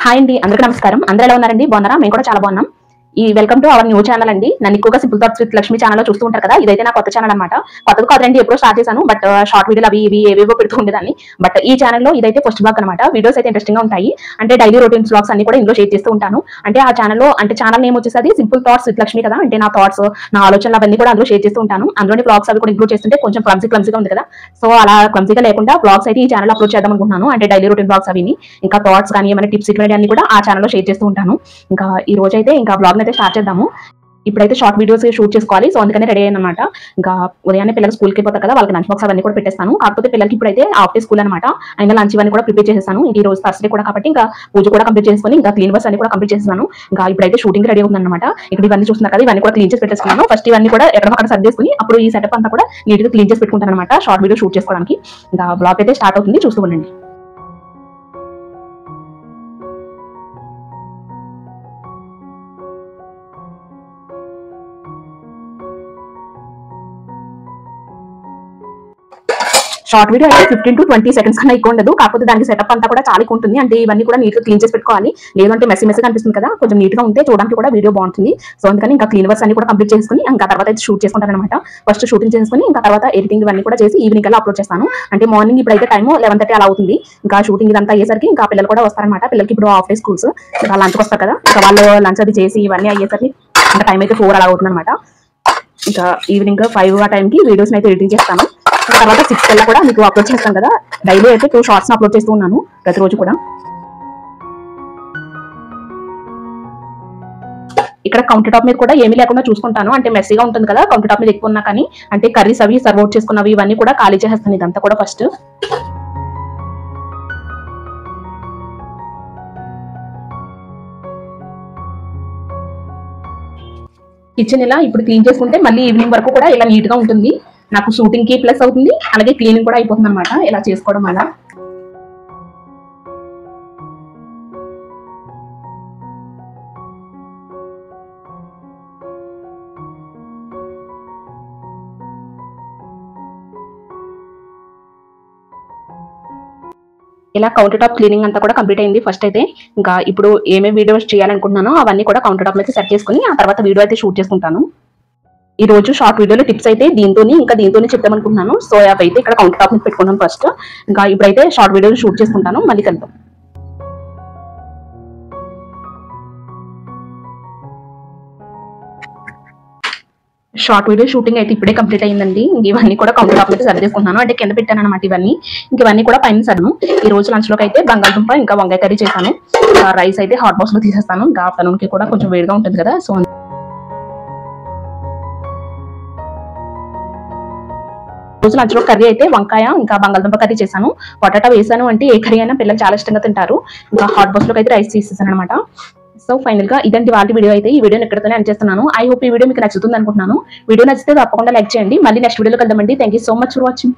Hi అండి, అందరికీ నమస్కారం. అందరూ ఎలా ఉన్నారండి? బాగున్నారా? మేము కూడా చాలా బాగున్నాం. Welcome to our new channel అండి. నన్ను ఎక్కువగా simple thoughts with Lakshmi channel లో చూస్తూ ఉంటారు కదా. ఇదైతే నా కొత్త ఛానల్ అనమాట. కొత్తది కాదండి, ఎప్పుడో స్టార్ట్ చేశాను. బట్ షార్ట్ వీడియోలు అవి ఇవి ఏవేవో పెడుతూ ఉండేదాన్ని. బట్ ఈ ఛానల్లో ఇదైతే ఫస్ట్ బ్లాగ్ అనమాట. వీడియోస్ అయితే ఇంట్రెస్టింగ్ గా ఉంటాయి. అంటే డైలీ రొటీన్స్ బ్లాగ్స్ అన్ని కూడా ఇందులో షేర్ చేస్తూ ఉంటాను. అంటే ఆ ఛానల్లో ఛానల్ నేమ్ వచ్చేసి సింపుల్ థాట్స్ విత్ లక్ష్మి కదా. అంటే నా థాట్స్, నా ఆలోచనలు అవన్నీ కూడా అందులో షేర్ చేస్తూ ఉంటాను. అందులోని బ్లాగ్స్ అవి కూడా ఇంక్లూడ్ చేస్తుంటే కొంచెం క్లమ్సీగా ఉంది కదా. సో అలా క్లమ్సీగా లేకుండా బ్లాగ్స్ అయితే ఈ ఛానల్ అప్లోడ్ చేద్దాం అనుకుంటున్నాను. అంటే డైలీ రొటీన్ బ్లాగ్స్ అవి ఇంకా థాట్స్ కానీ ఏమైనా టిప్స్ ఇటువంటి అన్ని కూడా ఆ ఛానల్లో షేర్ చేస్తూ ఉంటాను. ఇంకా ఈ రోజు అయితే ఇంకా బ్లాగ్ అయితే స్టార్ట్ చేద్దాము. ఇప్పుడైతే షార్ట్ వీడియోస్ షూట్ చేసుకోవాలి. సో అందుకనే రెడీ అయ్యాను అనమాట. ఇంకా ఉదయాన్నే పిల్లలు స్కూల్కి వెళ్ళిపోతారు కదా, వాళ్ళకి లంచ్ బాక్స్ అవన్నీ కూడా పెట్టేస్తాను. కాకపోతే పిల్లలకి ఇప్పుడైతే హాఫ్ డే స్కూల్ అనమాట. అయినా లంచ్ ఇవన్నీ కూడా ప్రిపేర్ చేసేసాను. ఈ రోజు థర్స్డే కూడా కాబట్టి ఇంకా పూజ కూడా కంప్లీట్ చేసుకొని ఇంకా క్లీన్ వర్క్స్ అన్ని కూడా కంప్లీట్ చేసేసాను. ఇంకా ఇప్పుడైతే షూటింగ్ రెడీ అవుతుంది అనమాట. ఇక్కడ ఇవన్నీ చూస్తున్నారు కదా, ఇవన్నీ కూడా క్లీన్ చేసి పెట్టేసుకున్నాను. ఫస్ట్ ఇవన్నీ కూడా ఎక్కడొక్కడ సర్ది చేసుకుని అప్పుడు ఈ సెటప్ అంతా కూడా నీట్ గా క్లీన్ చేసి పెట్టుకుంటాను అనమాట, షార్ట్ వీడియో షూట్ చేసుకోవడానికి. ఇంకా బ్లాగ్ అయితే స్టార్ట్ అవుతుంది, చూస్తూ ఉండండి. షార్ట్ వీడియో అయితే 15 to 20 seconds కన్నా ఎక్కువ ఉండదు. కాకపోతే దానికి సెటప్ అంతా కూడా చాలా ఉంటుంది. అంటే ఇవన్నీ కూడా నీట్ గా క్లీన్ చేసి పెట్టుకోవాలి. లేదంటే మెస్సీగా అనిపిస్తుంది కదా, కొంచెం నీట్ గా ఉంటే చూడడానికి కూడా వీడియో బాగుంటుంది. సో అందుకని ఇంకా క్లీన్ వర్క్స్ అన్ని కూడా కంప్లీట్ చేసుకుని ఇంకా తర్వాత అయితే షూట్ చేసుకుంటాను అనమాట. ఫస్ట్ షూటింగ్ చేసుకుని ఇంకా తర్వాత ఎడిటింగ్ ఇవన్నీ కూడా చేసి ఈవినింగ్ అలా అప్లోడ్ చేస్తాను. అంటే మార్నింగ్ ఇప్పుడైతే టైం 11:30 అలా అవుతుంది. ఇంకా షూటింగ్ ఇదంతా అయ్యేసరికి ఇంకా పిల్లలు కూడా వస్తారనమాట. పిల్లలకి ఇప్పుడు హాఫ్ డే స్కూల్స్, ఇంకా లంచ్కి వస్తారు కదా. ఇంకా వాళ్ళు లంచ్ అది చేసి ఇవన్నీ అయ్యేసరికి ఇంకా టైం అయితే 4 అలా అవుతుంది అనమాట. ఇంకా ఈవినింగ్ 5 ఆ టైంకి వీడియోస్ అయితే ఎడిటింగ్ చేస్తాను. తర్వాత 6 కల్లా కూడా మీకు అప్లోడ్ చేస్తాను కదా. డైలీ అయితే 2 షార్ట్స్ అప్లోడ్ చేస్తూ ఉన్నాను ప్రతిరోజు కూడా. ఇక్కడ కౌంటర్ టాప్ మీద కూడా ఏమీ లేకుండా చూసుకుంటాను. అంటే మెస్సీగా ఉంటుంది కదా కౌంటర్ టాప్ మీద ఎక్కువ ఉన్నా కానీ. అంటే కర్రీస్ అవి సర్వ్ అవుట్ చేసుకున్నవి ఇవన్నీ కూడా ఖాళీ చేసేస్తాను ఇదంతా కూడా ఫస్ట్. కిచెన్ ఇలా ఇప్పుడు క్లీన్ చేసుకుంటే మళ్ళీ ఈవినింగ్ వరకు కూడా ఇలా నీట్ గా ఉంటుంది. నాకు షూటింగ్ కి ప్లస్ అవుతుంది, అలాగే క్లీనింగ్ కూడా అయిపోతుంది అనమాట ఇలా చేసుకోవడం వల్ల. ఇలా కౌంటర్ టాప్ క్లీనింగ్ అంతా కూడా కంప్లీట్ అయింది ఫస్ట్ అయితే. ఇంకా ఇప్పుడు ఏమేమి వీడియోస్ చేయాలనుకుంటున్నానో అవన్నీ కూడా కౌంటర్ టాప్ అయితే సెట్ చేసుకుని ఆ తర్వాత వీడియో అయితే షూట్ చేసుకుంటాను. ఈ రోజు షార్ట్ వీడియోలో టిప్స్ అయితే దీంతోనే చెప్తామనుకుంటున్నాను. సో అవైతే ఇక్కడ కౌంటర్ టాప్ మీద పెట్టుకున్నాను ఫస్ట్. ఇంకా ఇప్పుడైతే షార్ట్ వీడియోలు షూట్ చేసుకుంటాను, మళ్ళీ కలుద్దాం. షార్ట్ వీడియో షూటింగ్ అయితే ఇప్పుడే కంప్లీట్ అయిందండి. ఇవన్నీ కూడా కౌంటర్ టాప్ అయితే సర్వ్ చేసుకుంటున్నాను. అంటే కింద పెట్టాను అనమాట ఇవన్నీ. ఇవన్నీ కూడా పైన సర్ను. ఈ రోజు లంచ్ లోకి అయితే బంగాళదుంప ఇంకా వంకాయ కర్రీ చేశాను. రైస్ అయితే హాట్ బాక్స్ లో తీసేస్తాను. ఇంకా ఆఫ్టర్నూన్ కి కూడా కొంచెం వేడిగా ఉంటుంది కదా. సో రోజు లంచ్ లో కర్రీ అయితే వంకాయ ఇంకా బంగాళదుంప కర్రీ చేశాను. పొటాటో వేసాను అంటే ఏ కర్రీ అయినా పిల్లలు చాలా ఇష్టంగా తింటారు. ఇంకా హాట్ బాక్స్ లోకి అయితే రైస్ తీసేసాను అనమాట. సో ఫైనల్ గా ఇదంటి వాటి వీడియో అయితే. ఈ వీడియోని ఎక్కడితోనే ఎండ్ చేస్తున్నాను. ఐ హోప్ ఈ వీడియో మీకు నచ్చుతుంది అనుకుంటున్నాను. వీడియో నచ్చితే తప్పకుండా లైక్ చేయండి. మళ్ళీ నెక్స్ట్ వీడియోలో కలుద్దామండి. Thank you so much for watching.